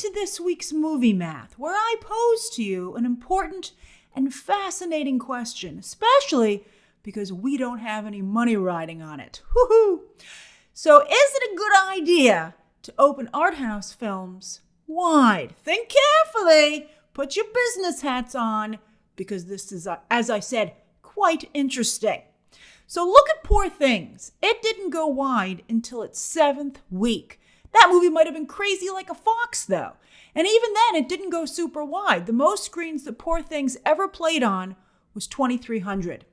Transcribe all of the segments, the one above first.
to this week's Movie Math, where I pose to you an important and fascinating question, especially because we don't have any money riding on it. Woohoo! So is it a good idea to open art house films wide? Think carefully, put your business hats on, because this is, as I said, quite interesting. So look at Poor Things. It didn't go wide until its 7th week. That movie might have been crazy like a fox, though. And even then, it didn't go super wide. The most screens that Poor Things ever played on was 2,300.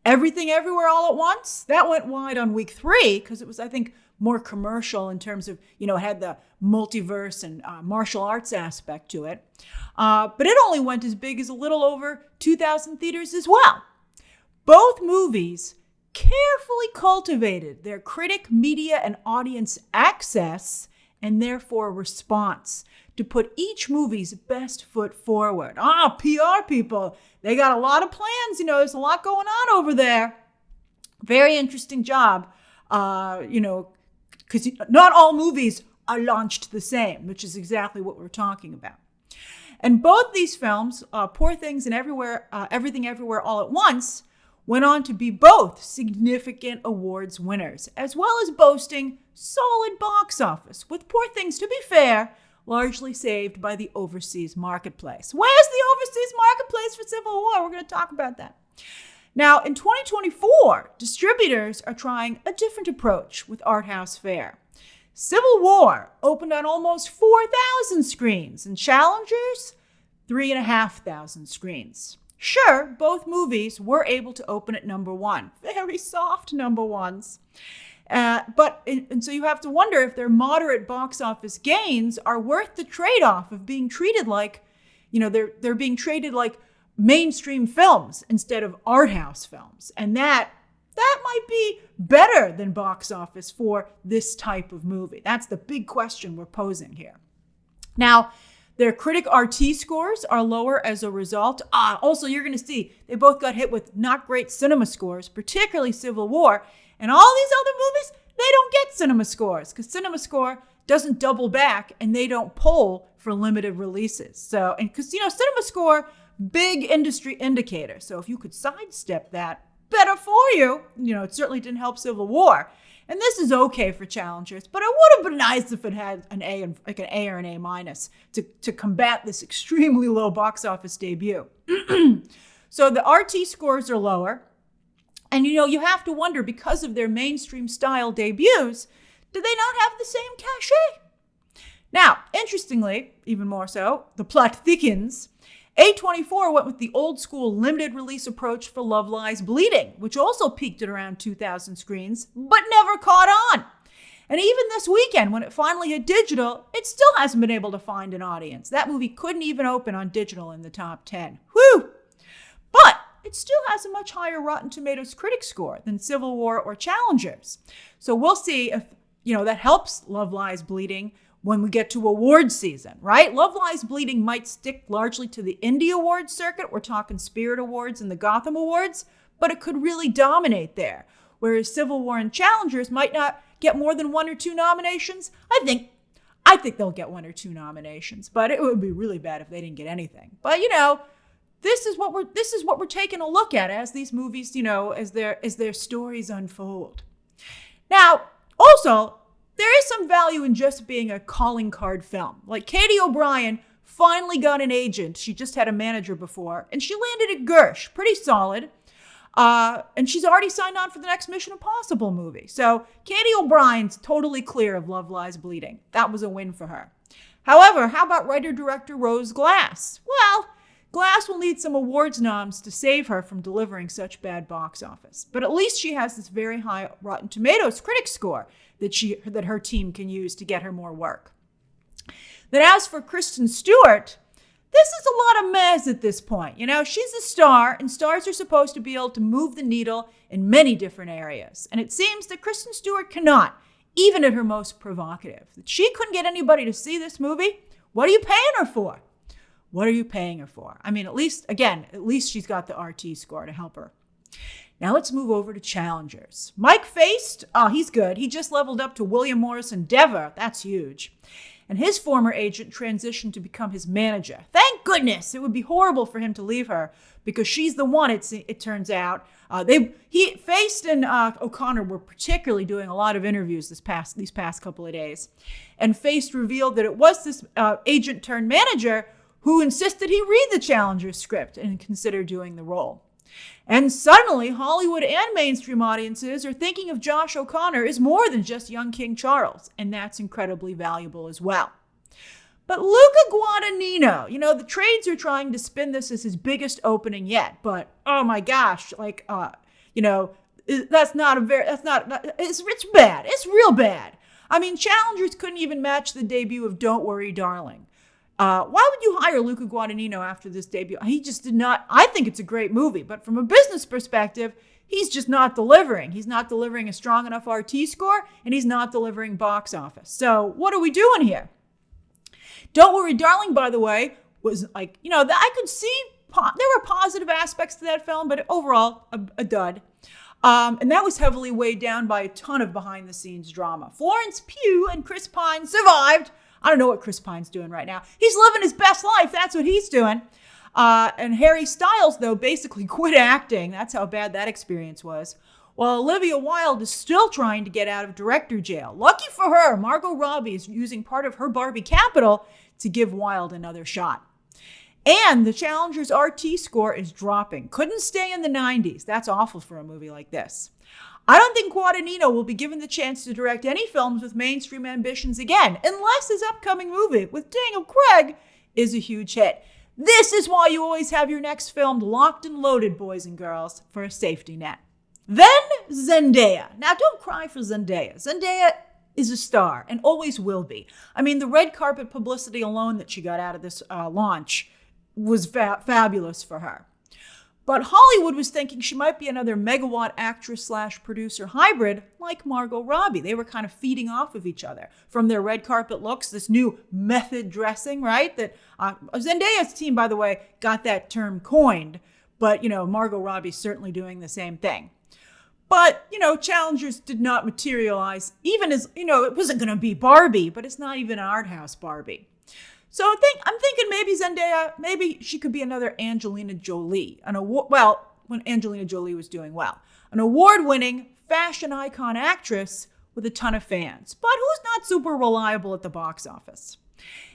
Everything Everywhere All at Once, that went wide on week 3 because it was, I think, more commercial in terms of, it had the multiverse and martial arts aspect to it. But it only went as big as a little over 2,000 theaters as well. Both movies carefully cultivated their critic, media, and audience access and therefore response to put each movie's best foot forward. PR people, they got a lot of plans. There's a lot going on over there. Very interesting job, because not all movies are launched the same, which is exactly what we're talking about. And both these films, Poor Things and Everything Everywhere All at Once, went on to be both significant awards winners, as well as boasting solid box office, with Poor Things, to be fair, largely saved by the overseas marketplace. Where's the overseas marketplace for Civil War? We're going to talk about that. Now, in 2024, distributors are trying a different approach with Arthouse Fare. Civil War opened on almost 4,000 screens, and Challengers, 3,500 screens. Sure, both movies were able to open at number 1. Very soft number 1s. So you have to wonder if their moderate box office gains are worth the trade-off of being treated like, they're being treated like mainstream films instead of art house films. And that might be better than box office for this type of movie. That's the big question we're posing here. Now, their critic RT scores are lower as a result. Also, you're going to see they both got hit with not great cinema scores, particularly Civil War. And all these other movies, they don't get cinema scores because CinemaScore doesn't double back and they don't poll for limited releases. So, and because, CinemaScore, big industry indicator. So if you could sidestep that, better for you. It certainly didn't help Civil War. And this is okay for Challengers, but it would have been nice if it had an A, like an A or an A- to combat this extremely low box office debut. So the RT scores are lower. And, you have to wonder, because of their mainstream style debuts, do they not have the same cachet? Now, interestingly, even more so, the plot thickens. A24 went with the old school limited release approach for Love Lies Bleeding, which also peaked at around 2,000 screens, but never caught on. And even this weekend, when it finally hit digital, it still hasn't been able to find an audience. That movie couldn't even open on digital in the top 10. Whew! But it still has a much higher Rotten Tomatoes critic score than Civil War or Challengers. So we'll see if, that helps Love Lies Bleeding when we get to awards season, right? Love Lies Bleeding might stick largely to the Indie Awards circuit. We're talking Spirit Awards and the Gotham Awards, but it could really dominate there. Whereas Civil War and Challengers might not get more than 1 or 2 nominations. I think they'll get 1 or 2 nominations, but it would be really bad if they didn't get anything. But this is what we're taking a look at as these movies, as their stories unfold. Now, also, there is some value in just being a calling card film. Like Katie O'Brien finally got an agent. She just had a manager before, and she landed at Gersh. Pretty solid. And she's already signed on for the next Mission Impossible movie. So Katie O'Brien's totally clear of Love Lies Bleeding. That was a win for her. However, how about writer-director Rose Glass? Well, Glass will need some awards noms to save her from delivering such bad box office. But at least she has this very high Rotten Tomatoes critic score that her team can use to get her more work. Then as for Kristen Stewart, this is a lot of mess at this point. She's a star, and stars are supposed to be able to move the needle in many different areas. And it seems that Kristen Stewart cannot, even at her most provocative. She couldn't get anybody to see this movie. What are you paying her for? What are you paying her for? I mean, at least she's got the RT score to help her. Now let's move over to challengers. Mike Feist, he's good. He just leveled up to William Morrison Dever. That's huge. And his former agent transitioned to become his manager. Thank goodness. It would be horrible for him to leave her because she's the one, it turns out. Feist and O'Connor were particularly doing a lot of interviews these past couple of days. And Feist revealed that it was this agent turned manager who insisted he read the Challenger's script and consider doing the role. And suddenly, Hollywood and mainstream audiences are thinking of Josh O'Connor as more than just young King Charles, and that's incredibly valuable as well. But Luca Guadagnino, the trades are trying to spin this as his biggest opening yet, but oh my gosh, it's bad. It's real bad. I mean, challengers couldn't even match the debut of Don't Worry, Darling. Why would you hire Luca Guadagnino after this debut? He just did not. I think it's a great movie, but from a business perspective, he's just not delivering. He's not delivering a strong enough RT score, and he's not delivering box office. So what are we doing here? Don't Worry, Darling, by the way, was like, I could see there were positive aspects to that film, but overall, a dud. And that was heavily weighed down by a ton of behind-the-scenes drama. Florence Pugh and Chris Pine survived. I don't know what Chris Pine's doing right now. He's living his best life. That's what he's doing. And Harry Styles, though, basically quit acting. That's how bad that experience was. While Olivia Wilde is still trying to get out of director jail. Lucky for her, Margot Robbie is using part of her Barbie capital to give Wilde another shot. And the Challenger's RT score is dropping. Couldn't stay in the 90s. That's awful for a movie like this. I don't think Guadagnino will be given the chance to direct any films with mainstream ambitions again, unless his upcoming movie with Daniel Craig is a huge hit. This is why you always have your next film locked and loaded, boys and girls, for a safety net. Then Zendaya. Now, don't cry for Zendaya. Zendaya is a star and always will be. I mean, the red carpet publicity alone that she got out of this launch was fabulous for her. But Hollywood was thinking she might be another megawatt actress/producer hybrid like Margot Robbie. They were kind of feeding off of each other from their red carpet looks, this new method dressing, right? That Zendaya's team, by the way, got that term coined. But, Margot Robbie's certainly doing the same thing. But, challengers did not materialize, even as, it wasn't going to be Barbie, but it's not even an art house Barbie. So I'm thinking maybe Zendaya, maybe she could be another Angelina Jolie. When Angelina Jolie was doing well. An award-winning fashion icon actress with a ton of fans, but who's not super reliable at the box office.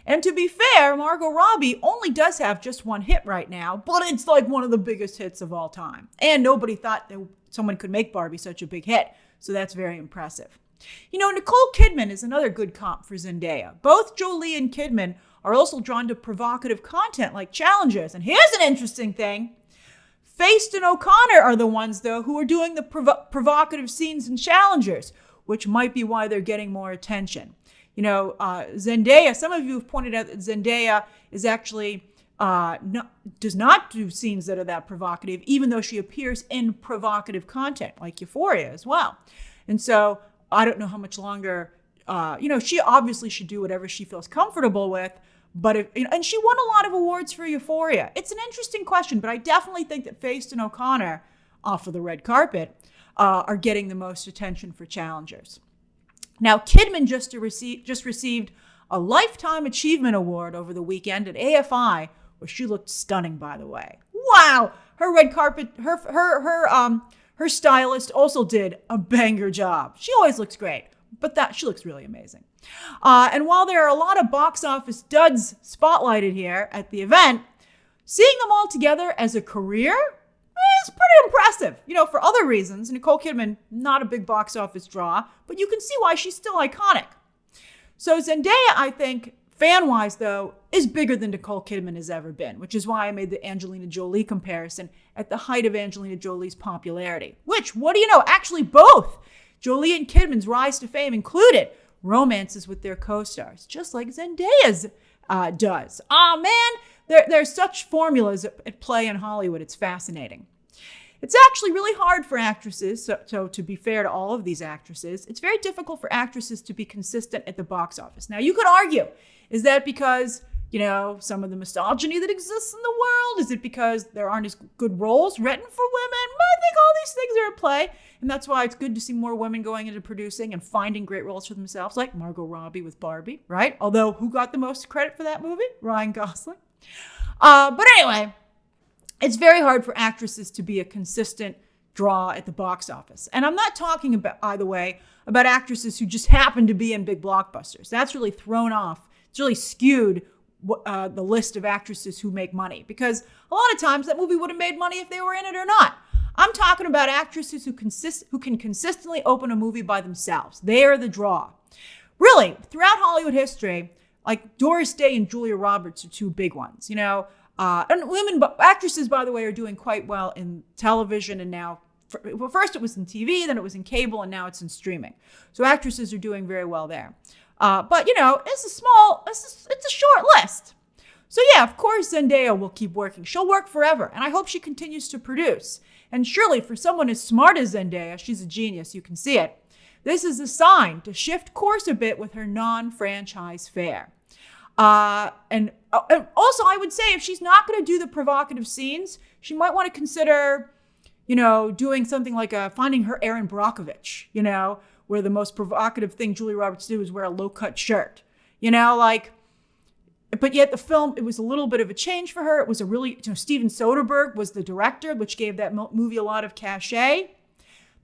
And to be fair, Margot Robbie only does have just one hit right now, but it's like one of the biggest hits of all time. And nobody thought that someone could make Barbie such a big hit, so that's very impressive. Nicole Kidman is another good comp for Zendaya. Both Jolie and Kidman are also drawn to provocative content like Challengers. And here's an interesting thing. Feist and O'Connor are the ones, though, who are doing the provocative scenes in Challengers, which might be why they're getting more attention. Zendaya, some of you have pointed out that Zendaya is actually does not do scenes that are that provocative, even though she appears in provocative content, like Euphoria as well. And so I don't know how much longer, she obviously should do whatever she feels comfortable with, but and she won a lot of awards for Euphoria. It's an interesting question, but I definitely think that Feist and O'Connor, off of the red carpet, are getting the most attention for Challengers. Now, Kidman just received a Lifetime Achievement Award over the weekend at AFI, where she looked stunning, by the way. Wow! Her red carpet, her stylist also did a banger job. She always looks great, but she looks really amazing. And while there are a lot of box office duds spotlighted here at the event, seeing them all together as a career is pretty impressive. For other reasons, Nicole Kidman, not a big box office draw, but you can see why she's still iconic. So Zendaya, I think, fan-wise, though, is bigger than Nicole Kidman has ever been, which is why I made the Angelina Jolie comparison at the height of Angelina Jolie's popularity. Which, what do you know? Actually, both Jolie and Kidman's rise to fame included romances with their co-stars, just like Zendaya's does. Man, there's such formulas at play in Hollywood. It's fascinating. It's actually really hard for actresses, so to be fair to all of these actresses, it's very difficult for actresses to be consistent at the box office. Now, you could argue, is that because, some of the misogyny that exists in the world? Is it because there aren't as good roles written for women? I think all these things are at play. And that's why it's good to see more women going into producing and finding great roles for themselves, like Margot Robbie with Barbie, right? Although, who got the most credit for that movie? Ryan Gosling. But anyway, it's very hard for actresses to be a consistent draw at the box office. And I'm not talking about, by the way, about actresses who just happen to be in big blockbusters. That's really thrown off. It's really skewed the list of actresses who make money, because a lot of times that movie would have made money if they were in it or not. I'm talking about actresses who can consistently open a movie by themselves. They are the draw. Really, throughout Hollywood history, like Doris Day and Julia Roberts are two big ones, and actresses, by the way, are doing quite well in television, and now, first it was in TV, then it was in cable, and now it's in streaming. So actresses are doing very well there. But it's a short list. So yeah, of course Zendaya will keep working. She'll work forever, and I hope she continues to produce. And surely for someone as smart as Zendaya, she's a genius, you can see it. This is a sign to shift course a bit with her non-franchise fare. And also I would say, if she's not going to do the provocative scenes, she might want to consider, doing something like finding her Erin Brockovich, where the most provocative thing Julia Roberts did was wear a low-cut shirt. But yet the film, it was a little bit of a change for her. It was a really, Steven Soderbergh was the director, which gave that movie a lot of cachet.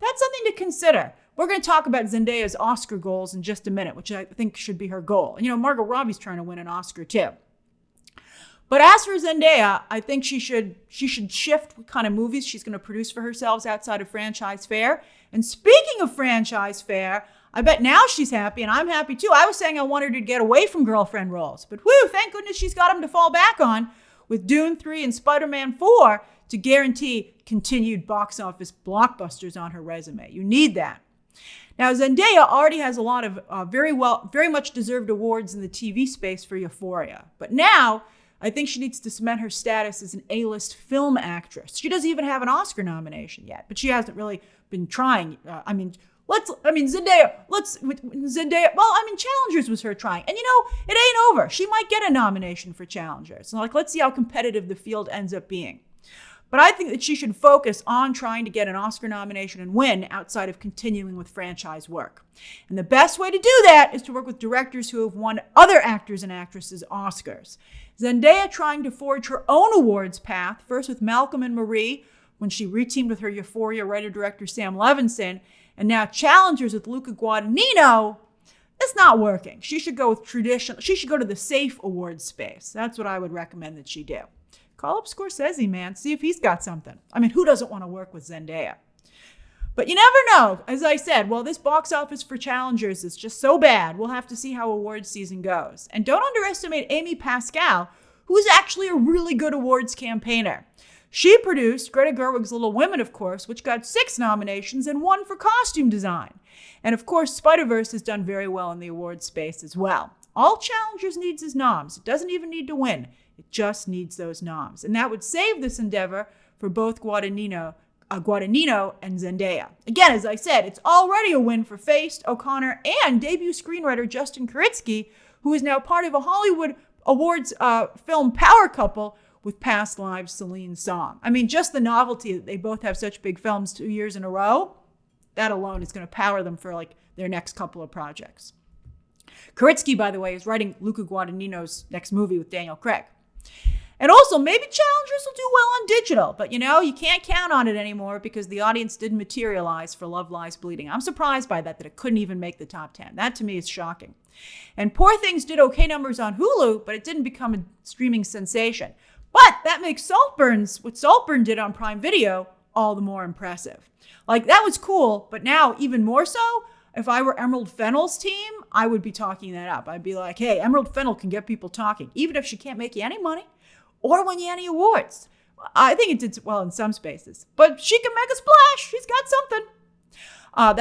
That's something to consider. We're going to talk about Zendaya's Oscar goals in just a minute, which I think should be her goal. And, Margot Robbie's trying to win an Oscar too. But as for Zendaya, I think she should shift what kind of movies she's going to produce for herself outside of franchise fare. And speaking of franchise fare, I bet now she's happy, and I'm happy too. I was saying I wanted her to get away from girlfriend roles, but thank goodness she's got them to fall back on with Dune 3 and Spider-Man 4 to guarantee continued box office blockbusters on her resume. You need that. Now, Zendaya already has a lot of very much deserved awards in the TV space for Euphoria, but now I think she needs to cement her status as an A-list film actress. She doesn't even have an Oscar nomination yet, but she hasn't really been trying. Zendaya, Challengers was her trying. And it ain't over. She might get a nomination for Challengers. So let's see how competitive the field ends up being. But I think that she should focus on trying to get an Oscar nomination and win outside of continuing with franchise work. And the best way to do that is to work with directors who have won other actors and actresses Oscars. Zendaya trying to forge her own awards path, first with Malcolm and Marie, when she reteamed with her Euphoria writer-director Sam Levinson, and now Challengers with Luca Guadagnino, it's not working. She should go with she should go to the safe awards space. That's what I would recommend that she do. Call up Scorsese, man. See if he's got something. Who doesn't want to work with Zendaya? But you never know. As I said, this box office for Challengers is just so bad. We'll have to see how awards season goes. And don't underestimate Amy Pascal, who is actually a really good awards campaigner. She produced Greta Gerwig's Little Women, of course, which got 6 nominations and 1 for costume design. And of course, Spider-Verse has done very well in the awards space as well. All Challengers needs is noms. It doesn't even need to win. It just needs those noms. And that would save this endeavor for both Guadagnino and Zendaya. Again, as I said, it's already a win for Feist, O'Connor, and debut screenwriter Justin Kuritsky, who is now part of a Hollywood Awards film power couple with Past Lives' Celine Song. Just the novelty that they both have such big films 2 years in a row, that alone is going to power them for their next couple of projects. Kuritsky, by the way, is writing Luca Guadagnino's next movie with Daniel Craig. And also, maybe Challengers will do well on digital, but you can't count on it anymore because the audience didn't materialize for Love Lies Bleeding. I'm surprised by that it couldn't even make the top 10. That to me is shocking. And Poor Things did okay numbers on Hulu, but it didn't become a streaming sensation. But that makes what Saltburn did on Prime Video all the more impressive. That was cool, but now even more so, if I were Emerald Fennell's team, I would be talking that up. I'd be like, hey, Emerald Fennell can get people talking, even if she can't make you any money or win you any awards. I think it did well in some spaces, but she can make a splash. She's got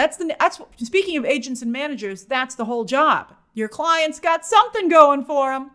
something. Speaking of agents and managers, that's the whole job. Your client's got something going for them.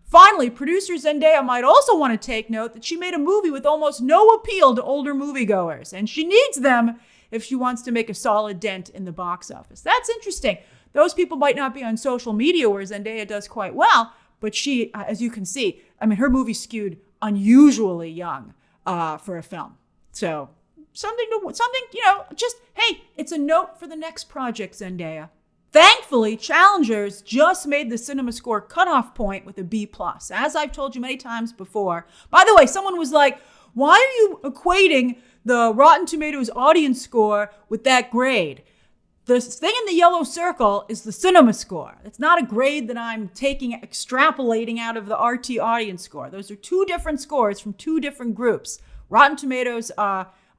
Finally, producer Zendaya might also want to take note that she made a movie with almost no appeal to older moviegoers, and she needs them if she wants to make a solid dent in the box office. That's interesting. Those people might not be on social media where Zendaya does quite well, but she, as you can see, her movie skewed unusually young for a film. So just, hey, it's a note for the next project, Zendaya. Thankfully, challengers just made the CinemaScore cutoff point with a B+. As I've told you many times before. By the way, someone was like, why are you equating the Rotten Tomatoes audience score with that grade? The thing in the yellow circle is the CinemaScore. It's not a grade that I'm extrapolating out of the RT audience score. Those are two different scores from two different groups. Rotten Tomatoes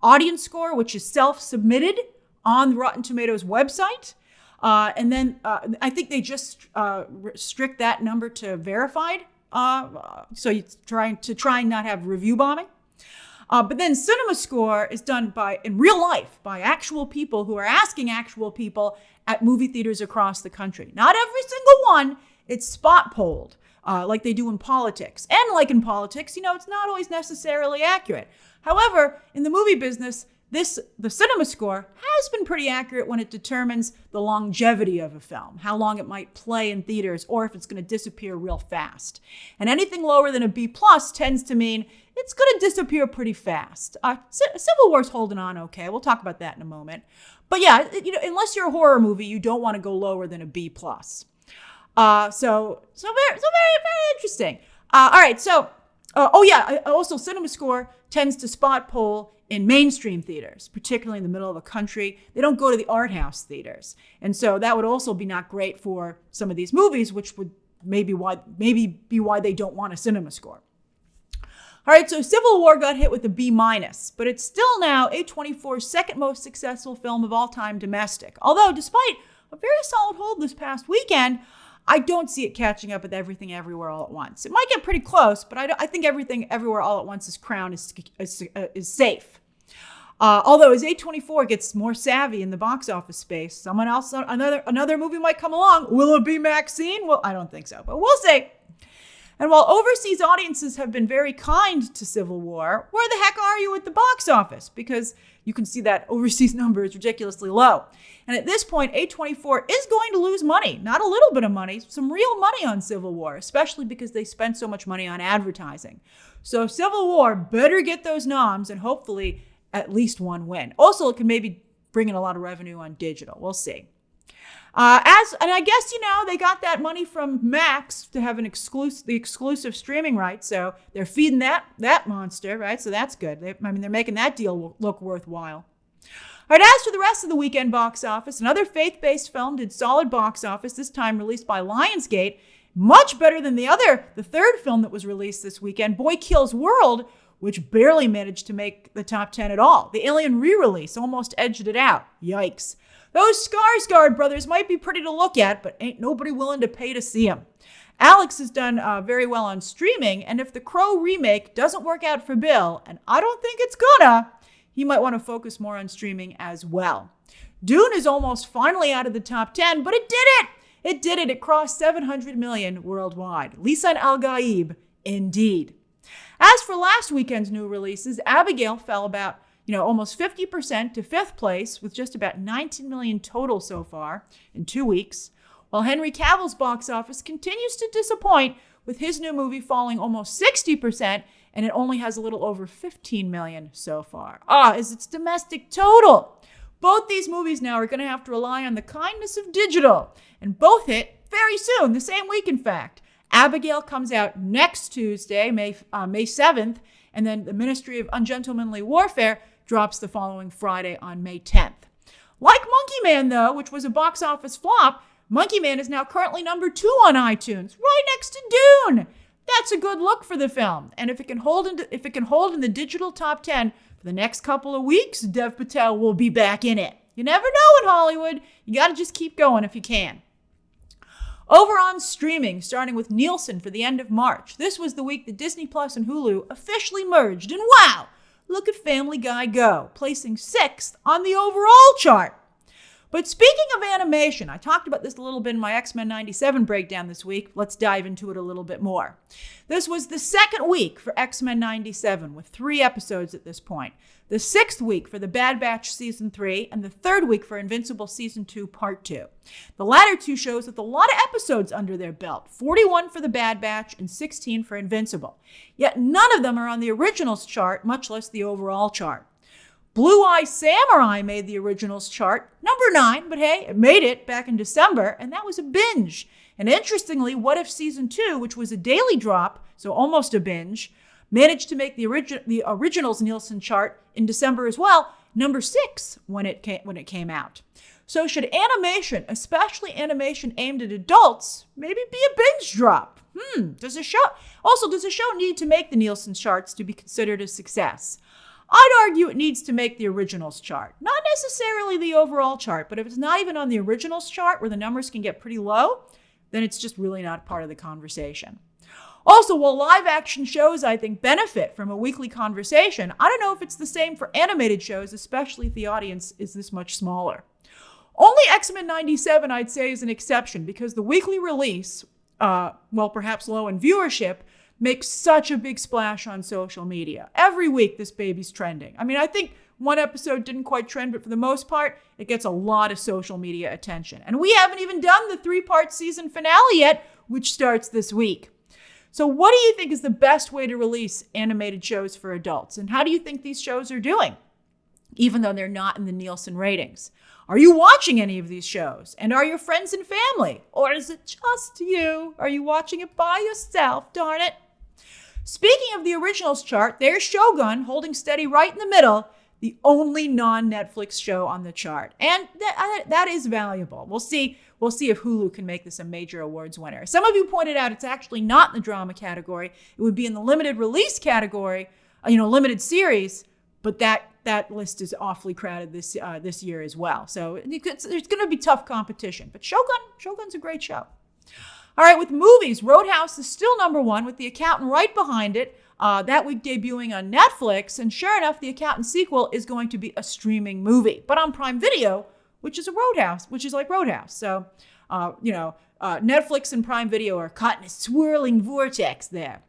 audience score, which is self-submitted on the Rotten Tomatoes website. And then I think they just restrict that number to verified. So you're trying not have review bombing. But then CinemaScore is done in real life by actual people who are asking actual people at movie theaters across the country. Not every single one. It's spot polled, like they do in politics. And like in politics, it's not always necessarily accurate. However, in the movie business, the CinemaScore has been pretty accurate when it determines the longevity of a film, how long it might play in theaters, or if it's going to disappear real fast. And anything lower than a B+ tends to mean it's going to disappear pretty fast. Civil War's holding on okay. We'll talk about that in a moment. But yeah, unless you're a horror movie, you don't want to go lower than a B+. So very, very interesting. All right, so also CinemaScore tends to spot poll in mainstream theaters, particularly in the middle of the country. They don't go to the Arthouse theaters. And so that would also be not great for some of these movies, which would maybe be why they don't want a CinemaScore. All right, so Civil War got hit with a B-, but it's still now A24's second most successful film of all time domestic. Although, despite a very solid hold this past weekend, I don't see it catching up with Everything Everywhere All at Once. It might get pretty close, but I think Everything Everywhere All at Once's crown is safe. Although as A24 gets more savvy in the box office space, another movie might come along. Will it be Maxine? Well, I don't think so, but we'll see. And while overseas audiences have been very kind to Civil War, where the heck are you at the box office? Because you can see that overseas number is ridiculously low. And at this point, A24 is going to lose money, not a little bit of money, some real money on Civil War, especially because they spent so much money on advertising. So Civil War better get those noms and hopefully at least one win. Also, it can maybe bring in a lot of revenue on digital. We'll see. And I guess, they got that money from Max to have the exclusive streaming rights. So they're feeding that monster, right? So that's good. They're making that deal look worthwhile. All right, as for the rest of the weekend box office, another faith-based film did solid box office, this time released by Lionsgate. Much better than the third film that was released this weekend, Boy Kills World, which barely managed to make the top 10 at all. The Alien re-release almost edged it out. Yikes. Those Skarsgård brothers might be pretty to look at, but ain't nobody willing to pay to see them. Alex has done very well on streaming, and if the Crow remake doesn't work out for Bill, and I don't think it's gonna, he might want to focus more on streaming as well. Dune is almost finally out of the top 10, but it did it! It did it. It crossed 700 million worldwide. Lisan Al-Gaib, indeed. As for last weekend's new releases, Abigail fell about almost 50% to fifth place with just about 19 million total so far in 2 weeks, while Henry Cavill's box office continues to disappoint with his new movie falling almost 60%, and it only has a little over 15 million so far. Is its domestic total. Both these movies now are going to have to rely on the kindness of digital, and both hit very soon, the same week in fact. Abigail comes out next Tuesday, May 7th, and then The Ministry of Ungentlemanly Warfare drops the following Friday on May 10th. Like Monkey Man, though, which was a box office flop, Monkey Man is now currently number 2 on iTunes, right next to Dune. That's a good look for the film. And if it can hold in the digital top 10 for the next couple of weeks, Dev Patel will be back in it. You never know in Hollywood. You got to just keep going if you can. Over on streaming, starting with Nielsen for the end of March. This was the week that Disney Plus and Hulu officially merged. And wow! Look at Family Guy go, placing 6th on the overall chart. But speaking of animation, I talked about this a little bit in my X-Men 97 breakdown this week. Let's dive into it a little bit more. This was the second week for X-Men 97, with 3 episodes at this point. The 6th week for The Bad Batch Season 3, and the 3rd week for Invincible Season 2, Part 2. The latter two shows with a lot of episodes under their belt, 41 for The Bad Batch and 16 for Invincible. Yet none of them are on the originals chart, much less the overall chart. Blue Eye Samurai made the originals chart, number 9, but hey, it made it back in December, and that was a binge. And interestingly, What If Season 2, which was a daily drop, so almost a binge, managed to make the originals Nielsen chart in December as well, number 6 when it came out. So should animation, especially animation aimed at adults, maybe be a binge drop? Does a show need to make the Nielsen charts to be considered a success? I'd argue it needs to make the originals chart. Not necessarily the overall chart, but if it's not even on the originals chart where the numbers can get pretty low, then it's just really not part of the conversation. Also, while live action shows, I think, benefit from a weekly conversation, I don't know if it's the same for animated shows, especially if the audience is this much smaller. Only X-Men 97, I'd say, is an exception because the weekly release, perhaps low in viewership, makes such a big splash on social media. Every week, this baby's trending. I mean, I think one episode didn't quite trend, but for the most part, it gets a lot of social media attention. And we haven't even done the 3-part season finale yet, which starts this week. So what do you think is the best way to release animated shows for adults? And how do you think these shows are doing, even though they're not in the Nielsen ratings? Are you watching any of these shows? And are your friends and family? Or is it just you? Are you watching it by yourself? Darn it. Speaking of the originals chart, there's Shogun holding steady right in the middle, the only non-Netflix show on the chart. And that is valuable. We'll see if Hulu can make this a major awards winner. Some of you pointed out it's actually not in the drama category. It would be in the limited release category, limited series, but that list is awfully crowded this year as well. So there's going to be tough competition. But Shogun's a great show. All right, with movies, Roadhouse is still number 1 with The Accountant right behind it. That week debuting on Netflix, and sure enough, The Accountant sequel is going to be a streaming movie, but on Prime Video, which is like Roadhouse. So, Netflix and Prime Video are caught in a swirling vortex there.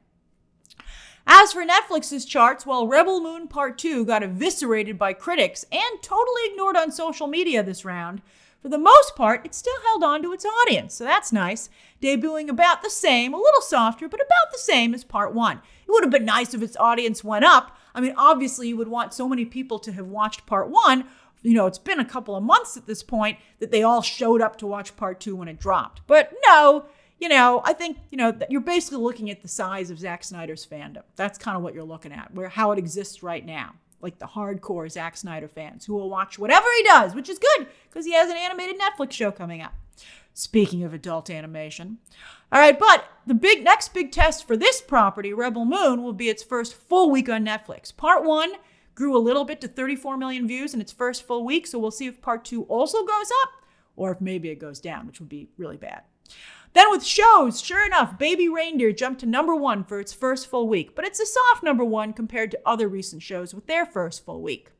As for Netflix's charts, Rebel Moon Part 2 got eviscerated by critics and totally ignored on social media this round, for the most part, it still held on to its audience, so that's nice, debuting about the same, a little softer, but about the same as Part 1. It would have been nice if its audience went up. I mean, obviously, you would want so many people to have watched Part 1. It's been a couple of months at this point that they all showed up to watch Part 2 when it dropped. But no, I think, you're basically looking at the size of Zack Snyder's fandom. That's kind of what you're looking at, how it exists right now. Like the hardcore Zack Snyder fans who will watch whatever he does, which is good because he has an animated Netflix show coming up. Speaking of adult animation. All right, but the next big test for this property, Rebel Moon, will be its first full week on Netflix. Part 1 grew a little bit to 34 million views in its first full week, so we'll see if Part 2 also goes up or if maybe it goes down, which would be really bad. Then with shows, sure enough, Baby Reindeer jumped to number 1 for its first full week, but it's a soft number 1 compared to other recent shows with their first full week.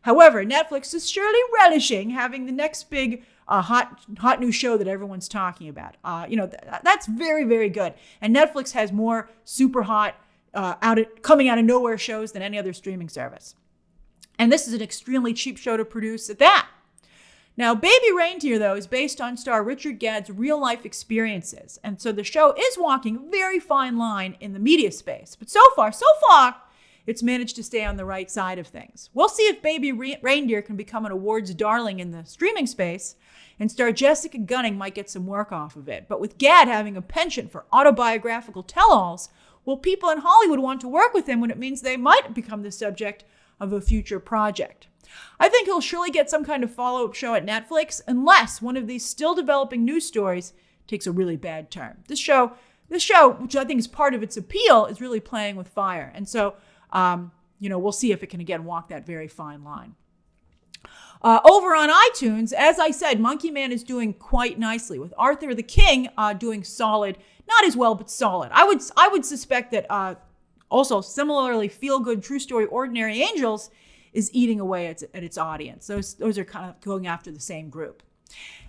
However, Netflix is surely relishing having the next big hot new show that everyone's talking about. That's very, very good. And Netflix has more super hot, coming out of nowhere shows than any other streaming service. And this is an extremely cheap show to produce at that. Now, Baby Reindeer, though, is based on star Richard Gadd's real-life experiences, and so the show is walking a very fine line in the media space. But so far, it's managed to stay on the right side of things. We'll see if Baby Reindeer can become an awards darling in the streaming space, and star Jessica Gunning might get some work off of it. But with Gadd having a penchant for autobiographical tell-alls, will people in Hollywood want to work with him when it means they might become the subject of a future project? I think he'll surely get some kind of follow-up show at Netflix unless one of these still developing news stories takes a really bad turn. This show, which I think is part of its appeal, is really playing with fire. And so, we'll see if it can again walk that very fine line. Over on iTunes, as I said, Monkey Man is doing quite nicely with Arthur the King doing solid, not as well, but solid. I would suspect that also similarly feel-good true story Ordinary Angels is eating away at its audience. Those are kind of going after the same group.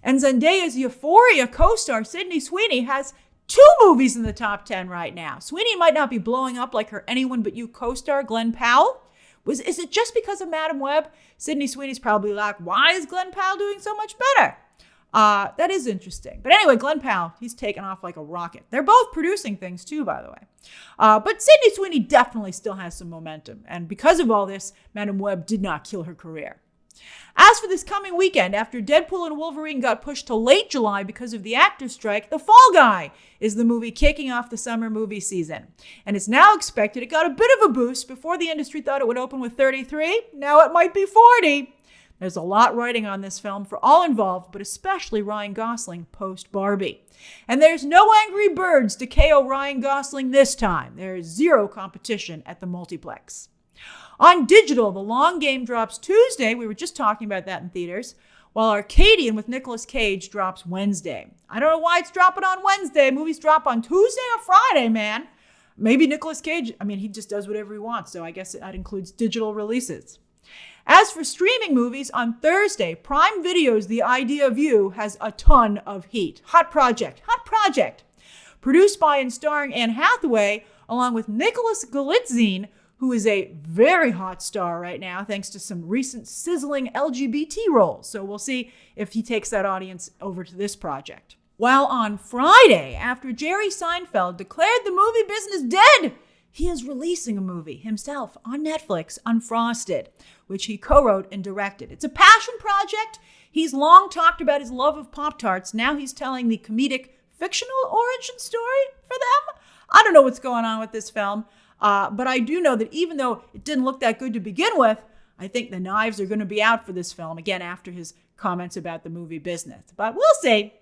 And Zendaya's Euphoria co-star Sydney Sweeney has 2 movies in the top 10 right now. Sweeney might not be blowing up like her Anyone But You co-star Glenn Powell. Is it just because of Madam Web? Sydney Sweeney's probably like, why is Glenn Powell doing so much better? That is interesting. But anyway, Glenn Powell, he's taken off like a rocket. They're both producing things too, by the way. But Sydney Sweeney definitely still has some momentum. And because of all this, Madame Web did not kill her career. As for this coming weekend, after Deadpool and Wolverine got pushed to late July because of the actors' strike, The Fall Guy is the movie kicking off the summer movie season. And it's now expected it got a bit of a boost. Before the industry thought it would open with 33. Now it might be 40. There's a lot riding on this film for all involved, but especially Ryan Gosling post-Barbie. And there's no Angry Birds to KO Ryan Gosling this time. There is zero competition at the multiplex. On digital, The Long Game drops Tuesday. We were just talking about that in theaters. While Arcadian with Nicolas Cage drops Wednesday. I don't know why it's dropping on Wednesday. Movies drop on Tuesday or Friday, man. Maybe Nicolas Cage, he just does whatever he wants, so I guess that includes digital releases. As for streaming movies, on Thursday, Prime Video's The Idea of You has a ton of heat. Hot project. Produced by and starring Anne Hathaway, along with Nicholas Galitzine, who is a very hot star right now, thanks to some recent sizzling LGBT roles. So we'll see if he takes that audience over to this project. While on Friday, after Jerry Seinfeld declared the movie business dead, he is releasing a movie himself on Netflix, Unfrosted, which he co-wrote and directed. It's a passion project. He's long talked about his love of Pop-Tarts. Now he's telling the comedic fictional origin story for them. I don't know what's going on with this film. But I do know that even though it didn't look that good to begin with, I think the knives are going to be out for this film, again, after his comments about the movie business. But we'll see.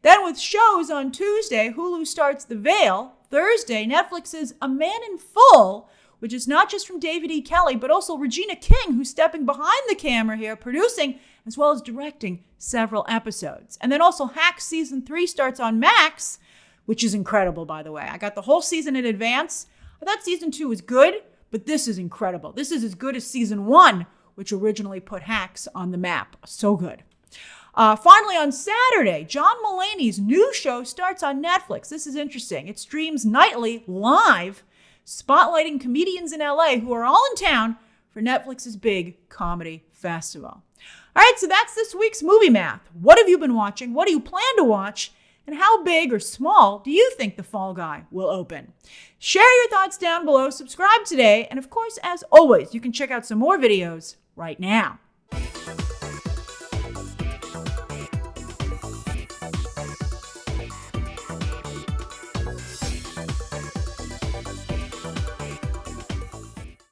Then with shows on Tuesday, Hulu starts The Veil. Thursday, Netflix's A Man in Full, which is not just from David E. Kelley, but also Regina King, who's stepping behind the camera here, producing as well as directing several episodes. And then also Hacks Season 3 starts on Max, which is incredible, by the way. I got the whole season in advance. I thought season 2 was good, but this is incredible. This is as good as season 1, which originally put Hacks on the map. So good. Finally, on Saturday, John Mulaney's new show starts on Netflix. This is interesting. It streams nightly, live, spotlighting comedians in LA who are all in town for Netflix's big comedy festival. All right, so that's this week's Movie Math. What have you been watching? What do you plan to watch? And how big or small do you think The Fall Guy will open? Share your thoughts down below, subscribe today, and of course, as always, you can check out some more videos right now.